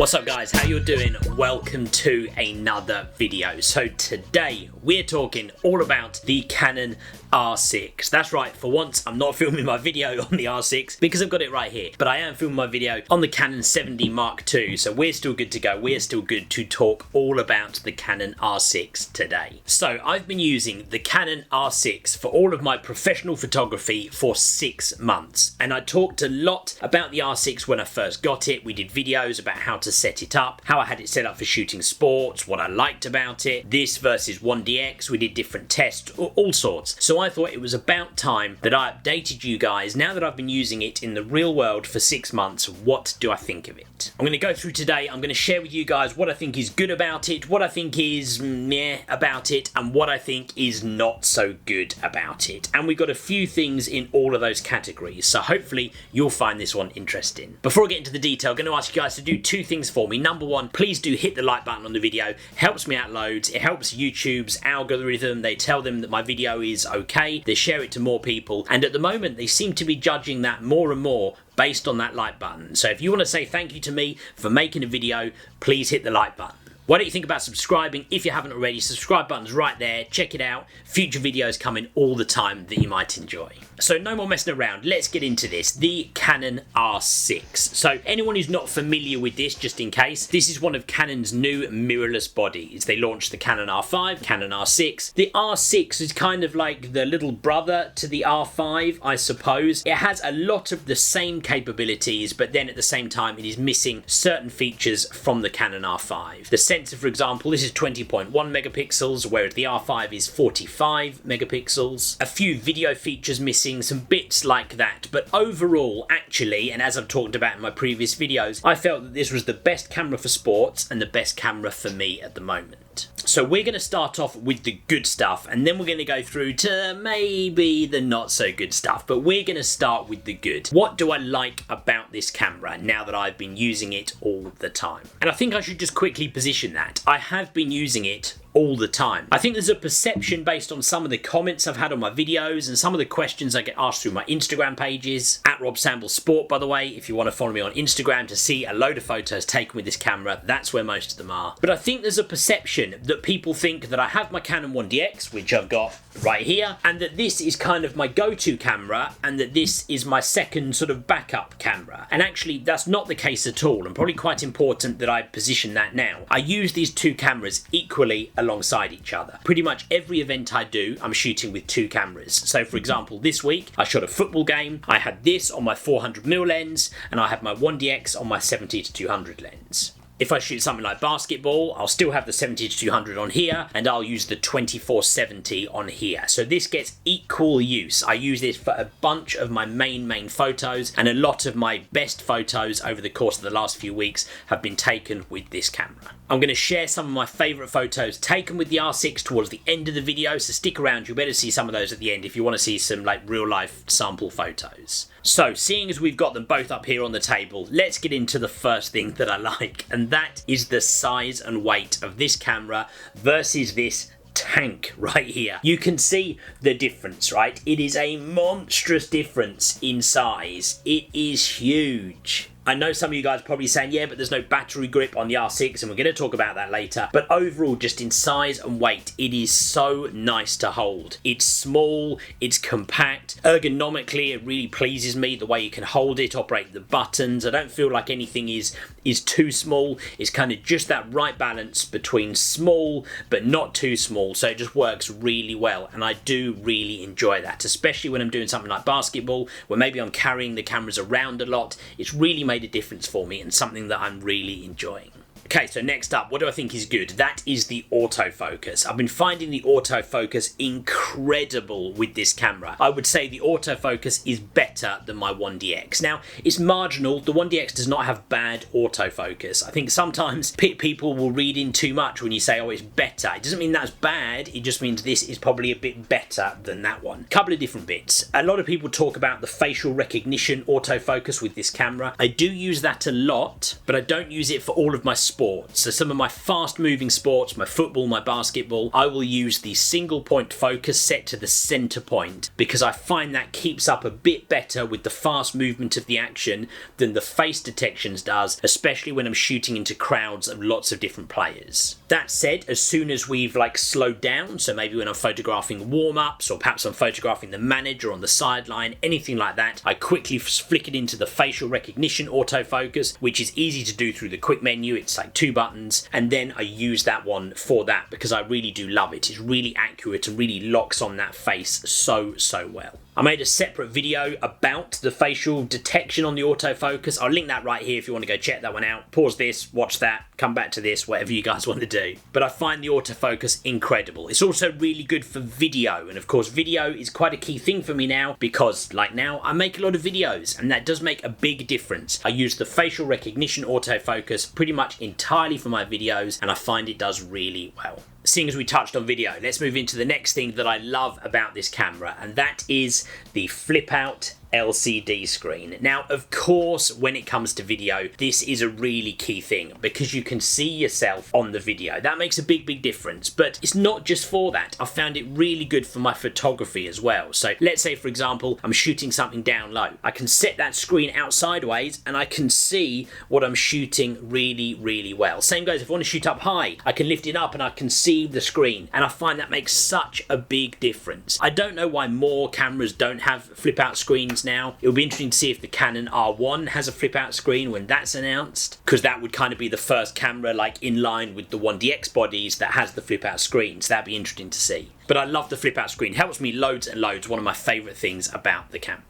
What's up guys, how you doing? Welcome to another video. So today we're talking all about the Canon R6. That's right, for once I'm not filming my video on the R6 because I've got it right here, but I am filming my video on the Canon 7D Mark II, so we're still good to go. We're still good to talk all about the Canon R6 today. So I've been using the Canon R6 for all of my professional photography for 6 months, and I talked a lot about the R6 when I first got it. We did videos about how to set it up, how I had it set up for shooting sports, what I liked about it, this versus 1DX, we did different tests, all sorts. So I thought it was about time that I updated you guys. Now that I've been using it in the real world for 6 months, what do I think of it? I'm going to go through today, I'm going to share with you guys what I think is good about it, what I think is meh about it, and what I think is not so good about it. And we've got a few things in all of those categories, so hopefully you'll find this one interesting. Before I get into the detail, I'm going to ask you guys to do 2 things for me. Number 1, please do hit the like button on the video. Helps me out loads. It helps YouTube's algorithm. They tell them that my video is okay. They share it to more people. And at the moment, they seem to be judging that more and more based on that like button. So if you want to say thank you to me for making a video, please hit the like button. Why don't you think about subscribing if you haven't already? Subscribe button's right there. Check it out. Future videos coming all the time that you might enjoy. So no more messing around. Let's get into this. The Canon R6. So anyone who's not familiar with this, just in case, this is one of Canon's new mirrorless bodies. They launched the Canon R5, Canon R6. The R6 is kind of like the little brother to the R5, I suppose. It has a lot of the same capabilities, but then at the same time, it is missing certain features from the Canon R5. The sensor, for example, this is 20.1 megapixels, whereas the R5 is 45 megapixels. A few video features missing, some bits like that, but overall, actually, and as I've talked about in my previous videos, I felt that this was the best camera for sports and the best camera for me at the moment. So we're going to start off with the good stuff, and then we're going to go through to maybe the not so good stuff, but we're going to start with the good. What do I like about this camera now that I've been using it all the time? And I think I should just quickly position that. I have been using it all the time. I think there's a perception based on some of the comments I've had on my videos and some of the questions I get asked through my Instagram pages, at Rob Samble Sport, by the way, if you want to follow me on Instagram to see a load of photos taken with this camera, that's where most of them are. But I think there's a perception that people think that I have my Canon 1DX, which I've got right here, and that this is kind of my go-to camera, and that this is my second sort of backup camera. And actually, that's not the case at all, and probably quite important that I position that now. I use these 2 cameras equally alongside each other. Pretty much every event I do, I'm shooting with 2 cameras. So for example, this week I shot a football game. I had this on my 400mm lens, and I had my 1DX on my 70-200 lens. If I shoot something like basketball, I'll still have the 70-200 on here, and I'll use the 24-70 on here. So this gets equal use. I use this for a bunch of my main photos, and a lot of my best photos over the course of the last few weeks have been taken with this camera. I'm going to share some of my favourite photos taken with the R6 towards the end of the video, so stick around. You'll better see some of those at the end if you want to see some like real life sample photos. So, seeing as we've got them both up here on the table, let's get into the first thing that I like, and that is the size and weight of this camera versus this tank right here. You can see the difference, right? It is a monstrous difference in size. It is huge. I know some of you guys are probably saying, yeah, but there's no battery grip on the R6, and we're going to talk about that later. But overall, just in size and weight, it is so nice to hold. It's small, it's compact. Ergonomically, it really pleases me, the way you can hold it, operate the buttons. I don't feel like anything is too small. It's kind of just that right balance between small, but not too small. So it just works really well, and I do really enjoy that, especially when I'm doing something like basketball, where maybe I'm carrying the cameras around a lot. It's really made a difference for me and something that I'm really enjoying. Okay, so next up, what do I think is good? That is the autofocus. I've been finding the autofocus incredible with this camera. I would say the autofocus is better than my 1DX. Now, it's marginal. The 1DX does not have bad autofocus. I think sometimes people will read in too much when you say, oh, it's better. It doesn't mean that's bad. It just means this is probably a bit better than that one. Couple of different bits. A lot of people talk about the facial recognition autofocus with this camera. I do use that a lot, but I don't use it for all of my sports sports. So some of my fast moving sports, my football, my basketball, I will use the single point focus set to the center point because I find that keeps up a bit better with the fast movement of the action than the face detections does, especially when I'm shooting into crowds of lots of different players. That said, as soon as we've slowed down, so maybe when I'm photographing warm-ups or perhaps I'm photographing the manager on the sideline, anything like that, I quickly flick it into the facial recognition autofocus, which is easy to do through the quick menu. It's like 2 buttons, and then I use that one for that because I really do love it. It's really accurate and really locks on that face so well. I made a separate video about the facial detection on the autofocus. I'll link that right here if you want to go check that one out. Pause this, watch that, come back to this, whatever you guys want to do. But I find the autofocus incredible. It's also really good for video, and of course video is quite a key thing for me now because like now I make a lot of videos and that does make a big difference. I use the facial recognition autofocus pretty much entirely for my videos and I find it does really well. Seeing as we touched on video, let's move into the next thing that I love about this camera, and that is the flip out LCD screen. Now, of course, when it comes to video, this is a really key thing because you can see yourself on the video. That makes a big difference, but it's not just for that. I found it really good for my photography as well. So let's say, for example, I'm shooting something down low. I can set that screen out sideways and I can see what I'm shooting really well. Same goes if I want to shoot up high. I can lift it up and I can see the screen, and I find that makes such a big difference. I don't know why more cameras don't have flip out screens now. It'll be interesting to see if the Canon R1 has a flip out screen when that's announced, because that would kind of be the first camera in line with the 1DX bodies that has the flip out screen, so that'd be interesting to see. But I love the flip out screen. It helps me loads and loads. One of my favourite things about the camera.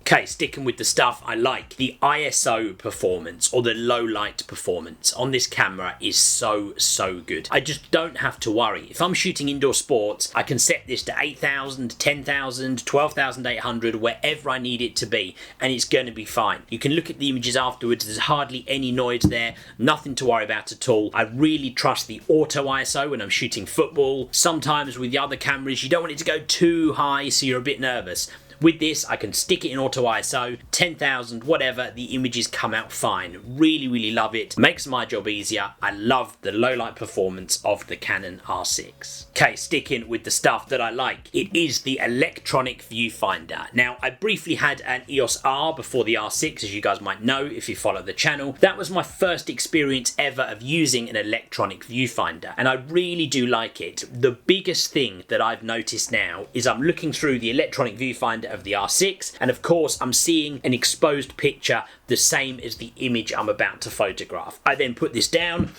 Okay, sticking with the stuff I like, the ISO performance or the low light performance on this camera is so good. I just don't have to worry. If I'm shooting indoor sports, I can set this to 8,000, 10,000, 12,800, wherever I need it to be, and it's going to be fine. You can look at the images afterwards, there's hardly any noise there, nothing to worry about at all. I really trust the auto ISO when I'm shooting football. Sometimes with the other cameras, you don't want it to go too high, so you're a bit nervous. With this, I can stick it in auto ISO, 10,000, whatever, the images come out fine. Really love it. Makes my job easier. I love the low light performance of the Canon R6. Okay, sticking with the stuff that I like. It is the electronic viewfinder. Now, I briefly had an EOS R before the R6, as you guys might know if you follow the channel. That was my first experience ever of using an electronic viewfinder, and I really do like it. The biggest thing that I've noticed now is I'm looking through the electronic viewfinder of the R6, and of course I'm seeing an exposed picture the same as the image I'm about to photograph. I then put this down,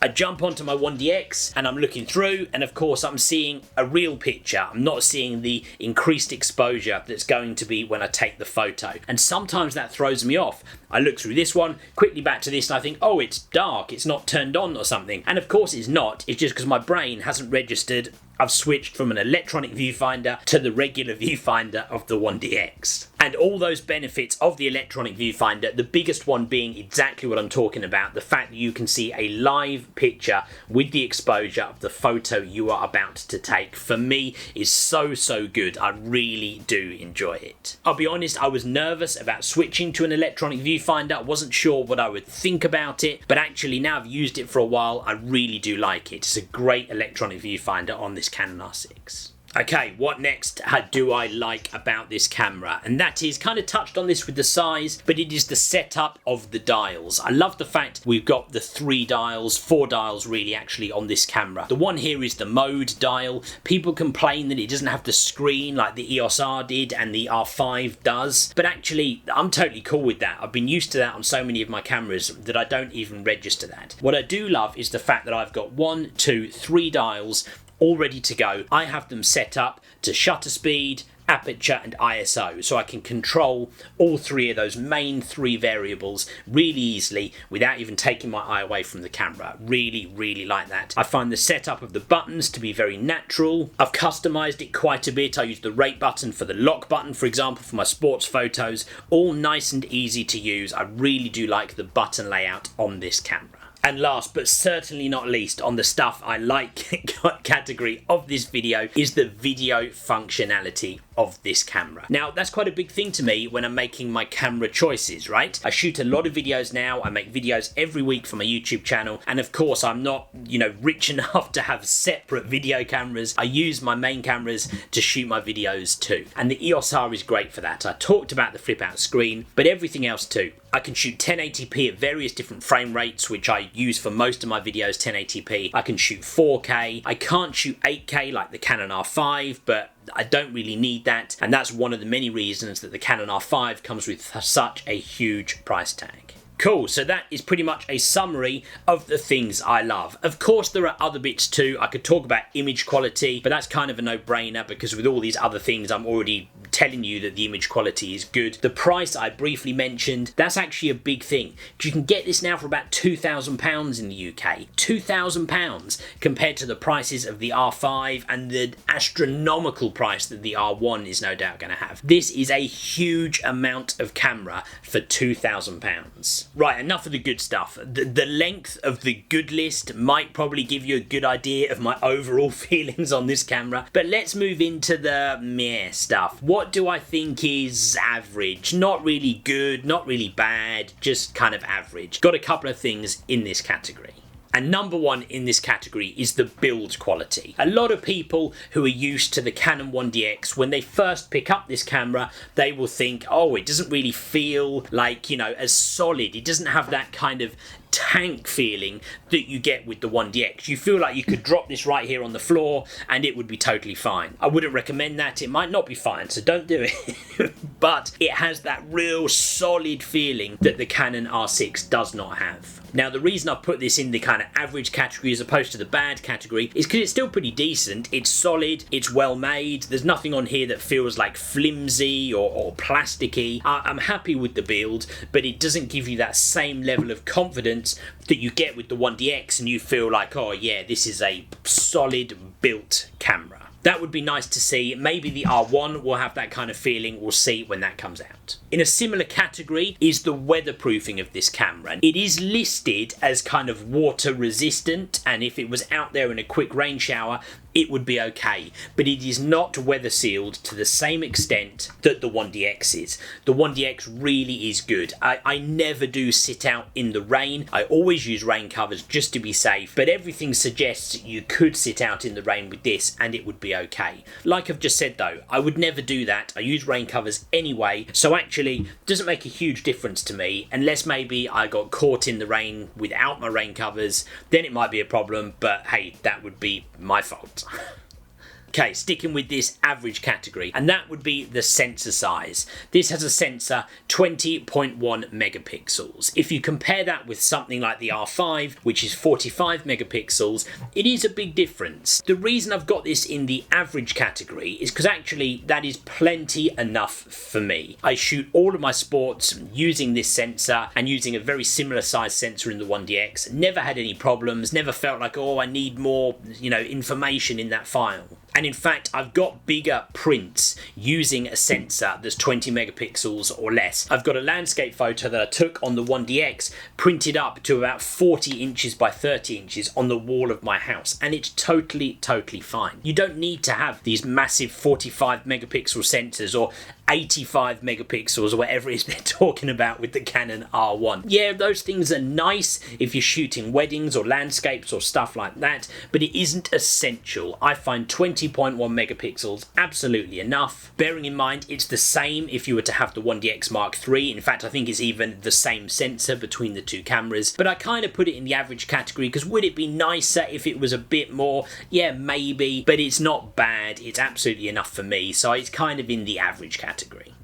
I jump onto my 1DX and I'm looking through, and of course I'm seeing a real picture. I'm not seeing the increased exposure that's going to be when I take the photo, and sometimes that throws me off. I look through this one, quickly back to this, and I think, oh, it's dark, it's not turned on or something. And of course it's not, it's just because my brain hasn't registered I've switched from an electronic viewfinder to the regular viewfinder of the 1DX. And all those benefits of the electronic viewfinder, the biggest one being exactly what I'm talking about, the fact that you can see a live picture with the exposure of the photo you are about to take, for me is so good. I really do enjoy it. I'll be honest, I was nervous about switching to an electronic viewfinder. I wasn't sure what I would think about it, but actually now I've used it for a while, I really do like it. It's a great electronic viewfinder on this Canon R6. Okay, what next do I like about this camera? And that is, kind of touched on this with the size, but it is the setup of the dials. I love the fact we've got the 3 dials, 4 dials really actually on this camera. The one here is the mode dial. People complain that it doesn't have the screen like the EOS R did and the R5 does, but actually I'm totally cool with that. I've been used to that on so many of my cameras that I don't even register that. What I do love is the fact that I've got 1, 2, 3 dials all ready to go. I have them set up to shutter speed, aperture and ISO, so I can control all 3 of those main 3 variables really easily without even taking my eye away from the camera. Really like that. I find the setup of the buttons to be very natural. I've customized it quite a bit. I use the rate button for the lock button, for example, for my sports photos. All nice and easy to use. I really do like the button layout on this camera. And last but certainly not least on the stuff I like category of this video is the video functionality of this camera. Now that's quite a big thing to me when I'm making my camera choices, right? I shoot a lot of videos now, I make videos every week for my YouTube channel, and of course I'm not, rich enough to have separate video cameras. I use my main cameras to shoot my videos too. And the EOS R is great for that. I talked about the flip out screen, but everything else too. I can shoot 1080p at various different frame rates, which I use for most of my videos, 1080p. I can shoot 4K. I can't shoot 8K like the Canon R5, but I don't really need that. And that's one of the many reasons that the Canon R5 comes with such a huge price tag. Cool, so that is pretty much a summary of the things I love. Of course, there are other bits too. I could talk about image quality, but that's kind of a no-brainer because with all these other things, I'm already telling you that the image quality is good. The price I briefly mentioned, that's actually a big thing. You can get this now for about £2,000 in the UK. £2,000 compared to the prices of the R5 and the astronomical price that the R1 is no doubt going to have. This is a huge amount of camera for £2,000. Right, enough of the good stuff. The length of the good list might probably give you a good idea of my overall feelings on this camera, but let's move into the meh stuff. What do I think is average? Not really good, not really bad, just kind of average. Got a couple of things in this category. And number one in this category is the build quality. A lot of people who are used to the Canon 1DX, when they first pick up this camera, they will think, oh, it doesn't really feel like, as solid. It doesn't have that kind of tank feeling that you get with the 1DX. You feel like you could drop this right here on the floor and it would be totally fine. I wouldn't recommend that. It might not be fine, so don't do it. But it has that real solid feeling that the Canon R6 does not have. Now, the reason I put this in the kind of average category as opposed to the bad category is because it's still pretty decent. It's solid, it's well made. There's nothing on here that feels like flimsy or plasticky. I'm happy with the build, but it doesn't give you that same level of confidence that you get with the 1DX and you feel like, oh yeah, this is a solid built camera. That would be nice to see. Maybe the R1 will have that kind of feeling. We'll see when that comes out. In a similar category is the weatherproofing of this camera. It is listed as kind of water resistant, and if it was out there in a quick rain shower, it would be okay, but it is not weather sealed to the same extent that the 1DX is. The 1DX really is good. I never do sit out in the rain. I always use rain covers just to be safe, but everything suggests you could sit out in the rain with this and it would be okay. Like I've just said though, I would never do that. I use rain covers anyway, so actually it doesn't make a huge difference to me unless maybe I got caught in the rain without my rain covers. Then it might be a problem, but hey, that would be my fault. Okay, sticking with this average category, and that would be the sensor size. This has a sensor 20.1 megapixels. If you compare that with something like the R5, which is 45 megapixels, it is a big difference. The reason I've got this in the average category is because actually that is plenty enough for me. I shoot all of my sports using this sensor and using a very similar size sensor in the 1DX. Never had any problems, never felt like, oh, I need more, information in that file. And in fact, I've got bigger prints using a sensor that's 20 megapixels or less. I've got a landscape photo that I took on the 1DX, printed up to about 40 inches by 30 inches on the wall of my house, and it's totally fine. You don't need to have these massive 45 megapixel sensors or 85 megapixels or whatever it is they're talking about with the Canon R1. Yeah, those things are nice if you're shooting weddings or landscapes or stuff like that, but it isn't essential. I find 20.1 megapixels absolutely enough. Bearing in mind, it's the same if you were to have the 1DX Mark III. In fact, I think it's even the same sensor between the two cameras, but I kind of put it in the average category because would it be nicer if it was a bit more? Yeah, maybe, but it's not bad. It's absolutely enough for me, so it's kind of in the average category.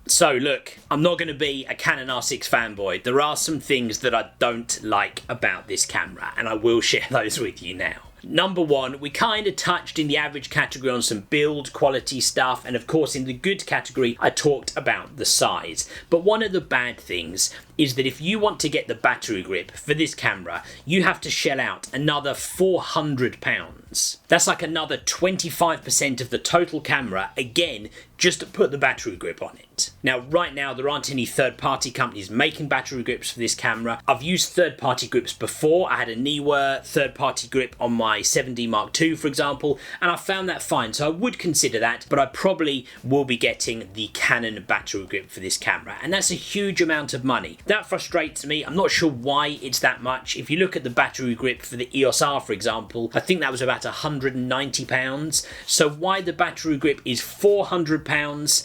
So look, I'm not going to be a Canon R6 fanboy. There are some things that I don't like about this camera, and I will share those with you now. Number one, we kind of touched in the average category on some build quality stuff, and of course in the good category I talked about the size. But one of the bad things is that if you want to get the battery grip for this camera, you have to shell out another £400. That's like another 25% of the total camera, again, just to put the battery grip on it. Now, right now, there aren't any third-party companies making battery grips for this camera. I've used third-party grips before. I had a Neewer third-party grip on my 7D Mark II, for example, and I found that fine, so I would consider that, but I probably will be getting the Canon battery grip for this camera, and that's a huge amount of money. That frustrates me. I'm not sure why it's that much. If you look at the battery grip for the EOS R, for example, I think that was about £190. So why the battery grip is £400?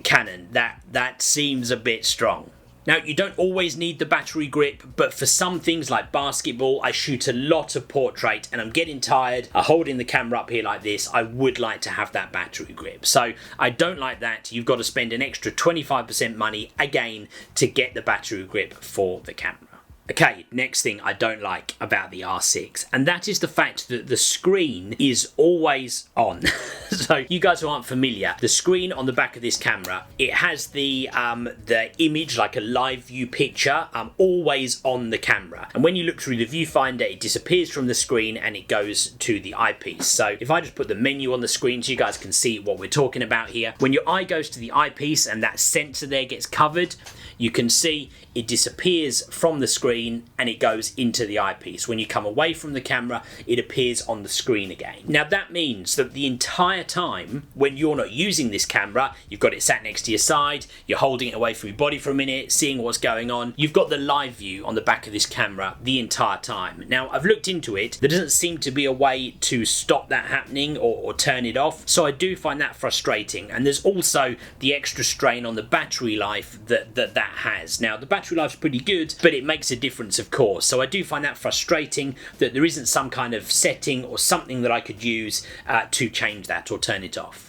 Canon, that seems a bit strong. Now, you don't always need the battery grip, but for some things like basketball, I shoot a lot of portrait and I'm getting tired of holding the camera up here like this. I would like to have that battery grip. So I don't like that. You've got to spend an extra 25% money again to get the battery grip for the camera. Okay, next thing I don't like about the R6, and that is the fact that the screen is always on. So you guys who aren't familiar, the screen on the back of this camera, it has the image, like a live view picture, always on the camera. And when you look through the viewfinder, it disappears from the screen and it goes to the eyepiece. So if I just put the menu on the screen so you guys can see what we're talking about here, when your eye goes to the eyepiece and that sensor there gets covered, you can see it disappears from the screen and it goes into the eyepiece. When you come away from the camera, it appears on the screen again. Now that means that the entire time when you're not using this camera, you've got it sat next to your side, you're holding it away from your body for a minute, seeing what's going on, you've got the live view on the back of this camera the entire time. Now I've looked into it, there doesn't seem to be a way to stop that happening or turn it off, so I do find that frustrating. And there's also the extra strain on the battery life that has. Now the battery life's pretty good, but it makes a difference of course, so I do find that frustrating that there isn't some kind of setting or something that I could use to change that or turn it off.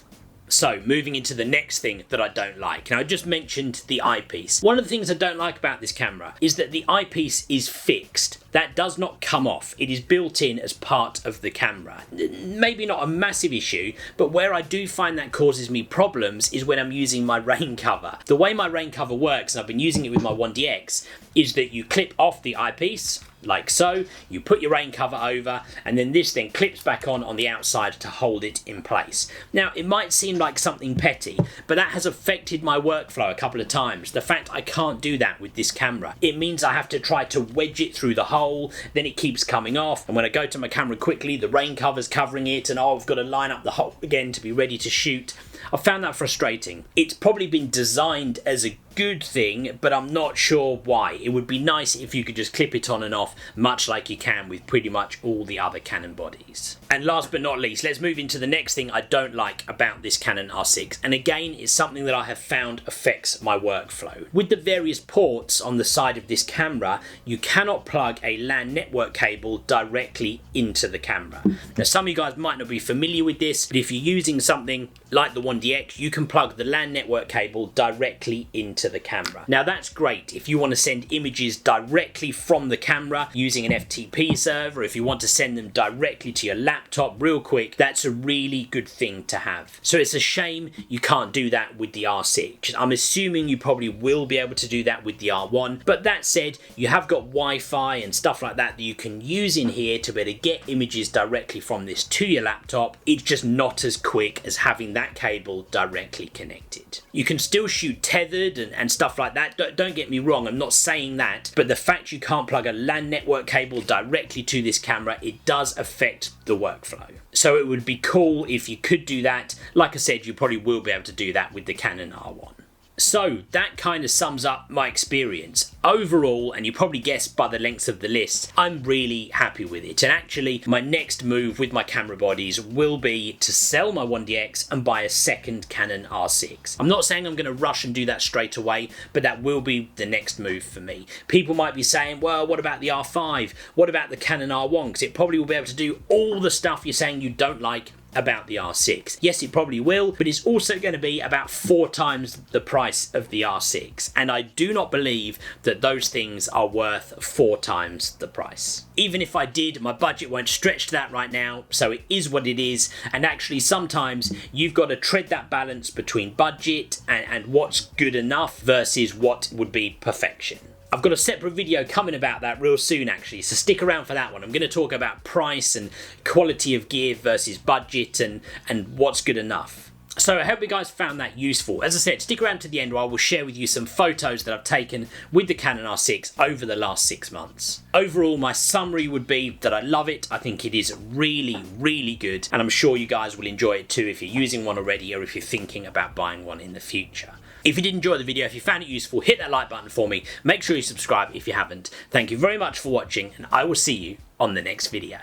So, moving into the next thing that I don't like. Now, I just mentioned the eyepiece. One of the things I don't like about this camera is that the eyepiece is fixed. That does not come off. It is built in as part of the camera. Maybe not a massive issue, but where I do find that causes me problems is when I'm using my rain cover. The way my rain cover works, and I've been using it with my 1DX, is that you clip off the eyepiece, like so, you put your rain cover over, and then this thing clips back on the outside to hold it in place. Now, it might seem like something petty, but that has affected my workflow a couple of times. The fact I can't do that with this camera. It means I have to try to wedge it through the hole, then it keeps coming off, and when I go to my camera quickly, the rain cover's covering it, and I've got to line up the hole again to be ready to shoot. I found that frustrating. It's probably been designed as a good thing, but I'm not sure why. It would be nice if you could just clip it on and off, much like you can with pretty much all the other Canon bodies. And last but not least, let's move into the next thing I don't like about this Canon R6. And again, it's something that I have found affects my workflow. With the various ports on the side of this camera, you cannot plug a LAN network cable directly into the camera. Now, some of you guys might not be familiar with this, but if you're using something like the 1DX, you can plug the LAN network cable directly into the camera. Now that's great if you want to send images directly from the camera using an FTP server, if you want to send them directly to your laptop real quick, that's a really good thing to have. So it's a shame you can't do that with the R6. I'm assuming you probably will be able to do that with the R1, but that said, you have got Wi-Fi and stuff like that you can use in here to be able to get images directly from this to your laptop. It's just not as quick as having that cable directly connected. You can still shoot tethered and stuff like that. Don't get me wrong, I'm not saying that, but the fact you can't plug a LAN network cable directly to this camera, it does affect the workflow. So it would be cool if you could do that. Like I said, you probably will be able to do that with the Canon R1. So that kind of sums up my experience. Overall, and you probably guessed by the length of the list, I'm really happy with it. And actually, my next move with my camera bodies will be to sell my 1DX and buy a second Canon R6. I'm not saying I'm going to rush and do that straight away, but that will be the next move for me. People might be saying, well, what about the R5? What about the Canon R1? Because it probably will be able to do all the stuff you're saying you don't like about the R6. Yes, it probably will, but it's also going to be about 4 times the price of the R6, and I do not believe that those things are worth 4 times the price. Even if I did, my budget won't stretch to that right now, so it is what it is, and actually sometimes you've got to tread that balance between budget and what's good enough versus what would be perfection. I've got a separate video coming about that real soon actually, so stick around for that one. I'm going to talk about price and quality of gear versus budget and what's good enough. So I hope you guys found that useful. As I said, stick around to the end where I will share with you some photos that I've taken with the Canon R6 over the last 6 months. Overall, my summary would be that I love it. I think it is really, really good, and I'm sure you guys will enjoy it too if you're using one already or if you're thinking about buying one in the future. If you did enjoy the video, if you found it useful, hit that like button for me. Make sure you subscribe if you haven't. Thank you very much for watching, and I will see you on the next video.